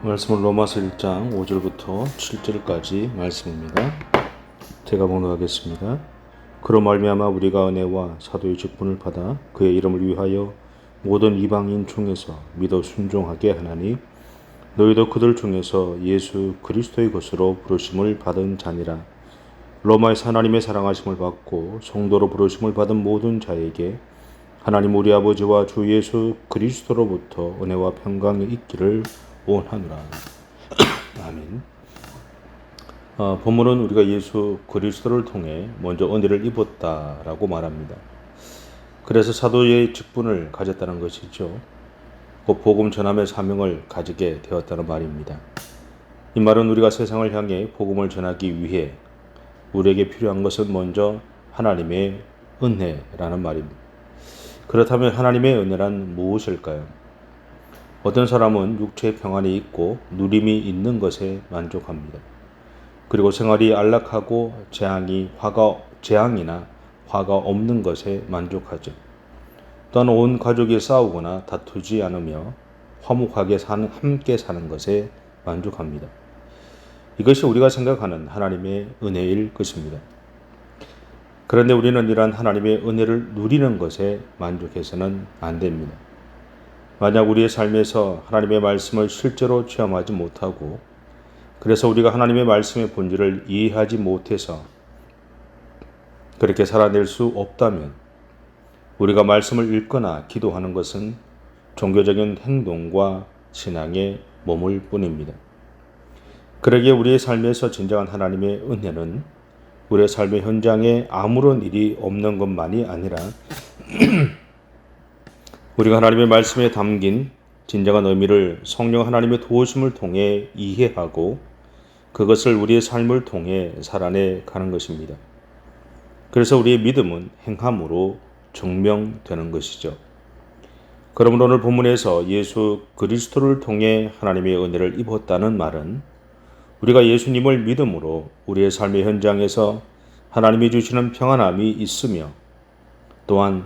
말씀은 로마서 1장 5절부터 7절까지 말씀입니다. 제가 봉독하겠습니다. 그로 말미암아 우리가 은혜와 사도의 직분을 받아 그의 이름을 위하여 모든 이방인 중에서 믿어 순종하게 하나니 너희도 그들 중에서 예수 그리스도의 것으로 부르심을 받은 자니라. 로마에서 하나님의 사랑하심을 받고 성도로 부르심을 받은 모든 자에게 하나님 우리 아버지와 주 예수 그리스도로부터 은혜와 평강이 있기를 원하노라. 아멘. 본문은 우리가 예수 그리스도를 통해 먼저 은혜를 입었다라고 말합니다. 그래서 사도의 직분을 가졌다는 것이죠. 곧 복음 전함의 사명을 가지게 되었다는 말입니다. 이 말은 우리가 세상을 향해 복음을 전하기 위해 우리에게 필요한 것은 먼저 하나님의 은혜라는 말입니다. 그렇다면 하나님의 은혜란 무엇일까요? 어떤 사람은 육체의 평안이 있고 누림이 있는 것에 만족합니다. 그리고 생활이 안락하고 재앙이나 화가 없는 것에 만족하죠. 또한 온 가족이 싸우거나 다투지 않으며 화목하게 함께 사는 것에 만족합니다. 이것이 우리가 생각하는 하나님의 은혜일 것입니다. 그런데 우리는 이러한 하나님의 은혜를 누리는 것에 만족해서는 안 됩니다. 만약 우리의 삶에서 하나님의 말씀을 실제로 체험하지 못하고 그래서 우리가 하나님의 말씀의 본질을 이해하지 못해서 그렇게 살아낼 수 없다면 우리가 말씀을 읽거나 기도하는 것은 종교적인 행동과 신앙에 머물 뿐입니다. 그러기에 우리의 삶에서 진정한 하나님의 은혜는 우리의 삶의 현장에 아무런 일이 없는 것만이 아니라 우리가 하나님의 말씀에 담긴 진정한 의미를 성령 하나님의 도우심을 통해 이해하고 그것을 우리의 삶을 통해 살아내 가는 것입니다. 그래서 우리의 믿음은 행함으로 증명되는 것이죠. 그러므로 오늘 본문에서 예수 그리스도를 통해 하나님의 은혜를 입었다는 말은 우리가 예수님을 믿음으로 우리의 삶의 현장에서 하나님이 주시는 평안함이 있으며 또한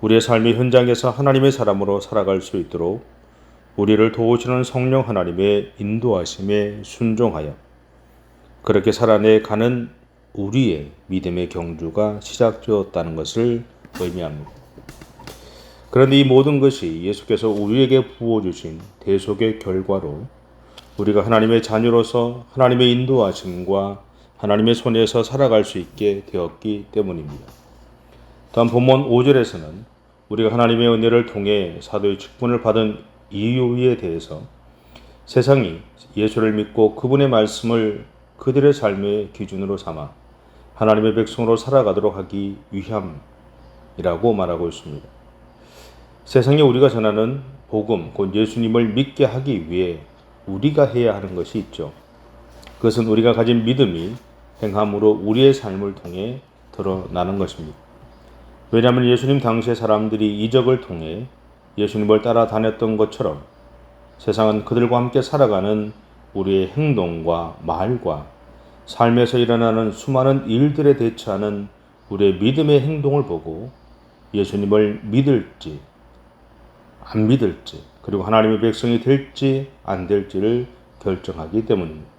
우리의 삶의 현장에서 하나님의 사람으로 살아갈 수 있도록 우리를 도우시는 성령 하나님의 인도하심에 순종하여 그렇게 살아내 가는 우리의 믿음의 경주가 시작되었다는 것을 의미합니다. 그런데 이 모든 것이 예수께서 우리에게 부어주신 대속의 결과로 우리가 하나님의 자녀로서 하나님의 인도하심과 하나님의 손에서 살아갈 수 있게 되었기 때문입니다. 다음 본문 5절에서는 우리가 하나님의 은혜를 통해 사도의 직분을 받은 이유에 대해서 세상이 예수를 믿고 그분의 말씀을 그들의 삶의 기준으로 삼아 하나님의 백성으로 살아가도록 하기 위함이라고 말하고 있습니다. 세상에 우리가 전하는 복음, 곧 예수님을 믿게 하기 위해 우리가 해야 하는 것이 있죠. 그것은 우리가 가진 믿음이 행함으로 우리의 삶을 통해 드러나는 것입니다. 왜냐하면 예수님 당시의 사람들이 이적을 통해 예수님을 따라다녔던 것처럼 세상은 그들과 함께 살아가는 우리의 행동과 말과 삶에서 일어나는 수많은 일들에 대처하는 우리의 믿음의 행동을 보고 예수님을 믿을지 안 믿을지 그리고 하나님의 백성이 될지 안 될지를 결정하기 때문입니다.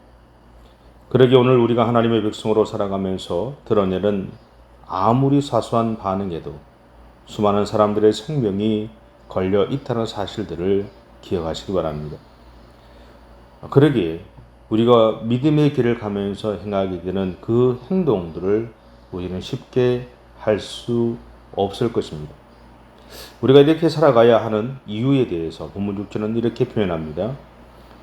그러기에 오늘 우리가 하나님의 백성으로 살아가면서 드러내는 아무리 사소한 반응에도 수많은 사람들의 생명이 걸려 있다는 사실들을 기억하시기 바랍니다. 그러기에 우리가 믿음의 길을 가면서 행하게 되는 그 행동들을 우리는 쉽게 할 수 없을 것입니다. 우리가 이렇게 살아가야 하는 이유에 대해서 본문 6절은 이렇게 표현합니다.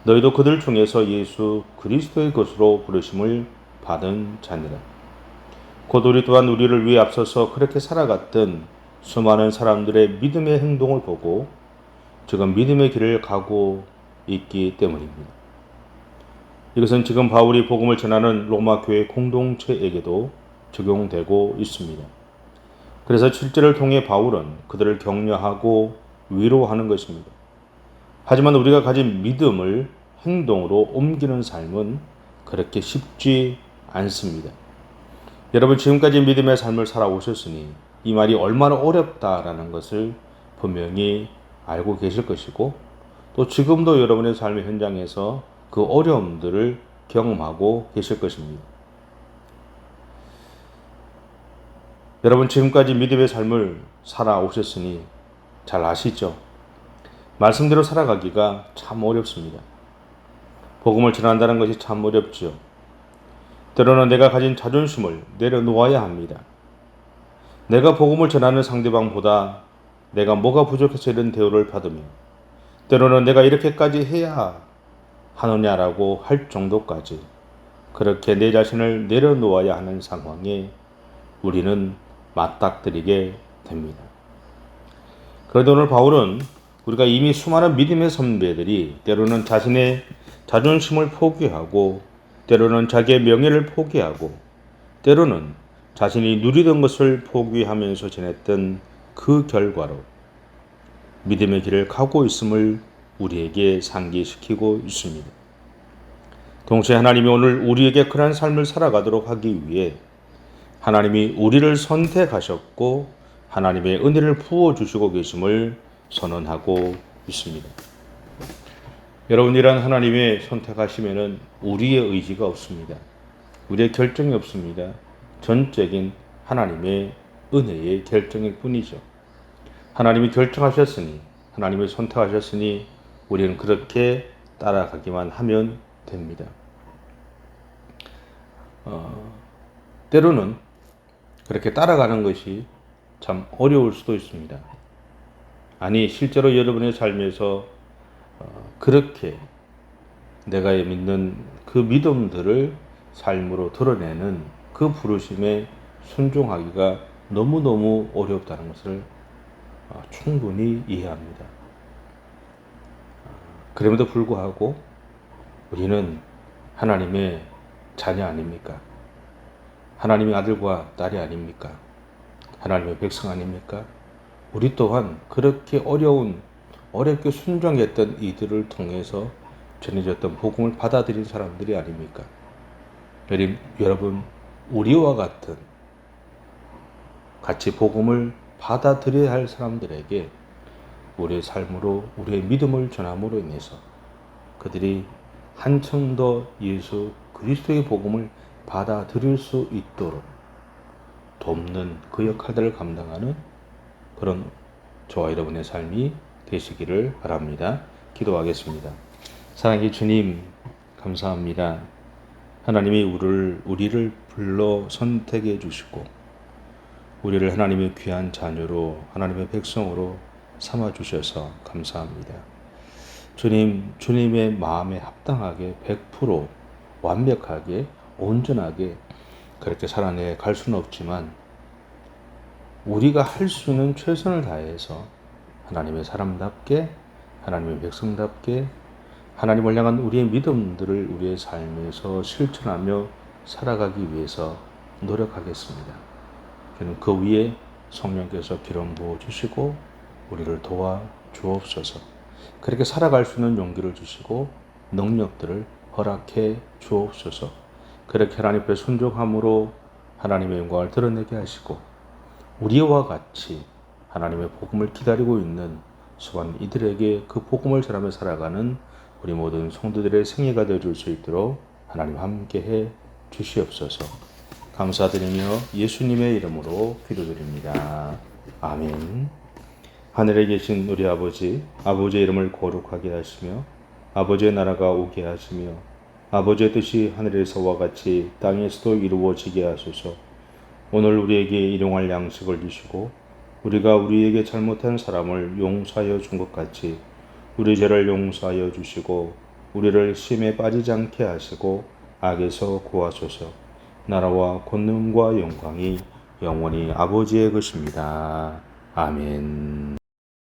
너희도 그들 중에서 예수 그리스도의 것으로 부르심을 받은 자니라. 곧 우리 또한 우리를 위해 앞서서 그렇게 살아갔던 수많은 사람들의 믿음의 행동을 보고 지금 믿음의 길을 가고 있기 때문입니다. 이것은 지금 바울이 복음을 전하는 로마 교회 공동체에게도 적용되고 있습니다. 그래서 7절을 통해 바울은 그들을 격려하고 위로하는 것입니다. 하지만 우리가 가진 믿음을 행동으로 옮기는 삶은 그렇게 쉽지 않습니다. 여러분 지금까지 믿음의 삶을 살아오셨으니 이 말이 얼마나 어렵다라는 것을 분명히 알고 계실 것이고 또 지금도 여러분의 삶의 현장에서 그 어려움들을 경험하고 계실 것입니다. 여러분 지금까지 믿음의 삶을 살아오셨으니 잘 아시죠? 말씀대로 살아가기가 참 어렵습니다. 복음을 전한다는 것이 참 어렵죠. 때로는 내가 가진 자존심을 내려놓아야 합니다. 내가 복음을 전하는 상대방보다 내가 뭐가 부족해서 이런 대우를 받으며 때로는 내가 이렇게까지 해야 하느냐라고 할 정도까지 그렇게 내 자신을 내려놓아야 하는 상황에 우리는 맞닥뜨리게 됩니다. 그런데 오늘 바울은 우리가 이미 수많은 믿음의 선배들이 때로는 자신의 자존심을 포기하고 때로는 자기의 명예를 포기하고 때로는 자신이 누리던 것을 포기하면서 지냈던 그 결과로 믿음의 길을 가고 있음을 우리에게 상기시키고 있습니다. 동시에 하나님이 오늘 우리에게 그러한 삶을 살아가도록 하기 위해 하나님이 우리를 선택하셨고 하나님의 은혜를 부어주시고 계심을 선언하고 있습니다. 여러분이란 하나님의 선택하시면은 우리의 의지가 없습니다. 우리의 결정이 없습니다. 전적인 하나님의 은혜의 결정일 뿐이죠. 하나님이 결정하셨으니 하나님을 선택하셨으니 우리는 그렇게 따라가기만 하면 됩니다. 때로는 그렇게 따라가는 것이 참 어려울 수도 있습니다. 아니 실제로 여러분의 삶에서 그렇게 내가 믿는 그 믿음들을 삶으로 드러내는 그 부르심에 순종하기가 너무너무 어렵다는 것을 충분히 이해합니다. 그럼에도 불구하고 우리는 하나님의 자녀 아닙니까? 하나님의 아들과 딸이 아닙니까? 하나님의 백성 아닙니까? 우리 또한 그렇게 어렵게 순종했던 이들을 통해서 전해졌던 복음을 받아들인 사람들이 아닙니까? 여러분, 우리와 같이 복음을 받아들여야 할 사람들에게 우리의 삶으로 우리의 믿음을 전함으로 인해서 그들이 한층 더 예수 그리스도의 복음을 받아들일 수 있도록 돕는 그 역할들을 감당하는 그런 저와 여러분의 삶이 되시기를 바랍니다. 기도하겠습니다. 사랑의 주님, 감사합니다. 하나님이 우리를 불러 선택해 주시고 우리를 하나님의 귀한 자녀로 하나님의 백성으로 삼아 주셔서 감사합니다. 주님, 주님의 마음에 합당하게 100% 완벽하게 온전하게 그렇게 살아내 갈 수는 없지만 우리가 할 수 있는 최선을 다해서 하나님의 사람답게 하나님의 백성답게 하나님을 향한 우리의 믿음들을 우리의 삶에서 실천하며 살아가기 위해서 노력하겠습니다. 저는 그 위에 성령께서 기름 부어 주시고 우리를 도와 주옵소서. 그렇게 살아갈 수 있는 용기를 주시고 능력들을 허락해 주옵소서. 그렇게 하나님 앞에 순종함으로 하나님의 영광을 드러내게 하시고 우리와 같이 하나님의 복음을 기다리고 있는 수많은 이들에게 그 복음을 전하며 살아가는 우리 모든 성도들의 생애가 되어줄 수 있도록 하나님 함께해 주시옵소서. 감사드리며 예수님의 이름으로 기도드립니다. 아멘. 하늘에 계신 우리 아버지의 이름을 거룩하게 하시며 아버지의 나라가 오게 하시며 아버지의 뜻이 하늘에서와 같이 땅에서도 이루어지게 하소서. 오늘 우리에게 일용할 양식을 주시고 우리가 우리에게 잘못한 사람을 용서하여 준 것 같이 우리 죄를 용서하여 주시고 우리를 시험에 빠지지 않게 하시고 악에서 구하소서. 나라와 권능과 영광이 영원히 아버지의 것입니다. 아멘.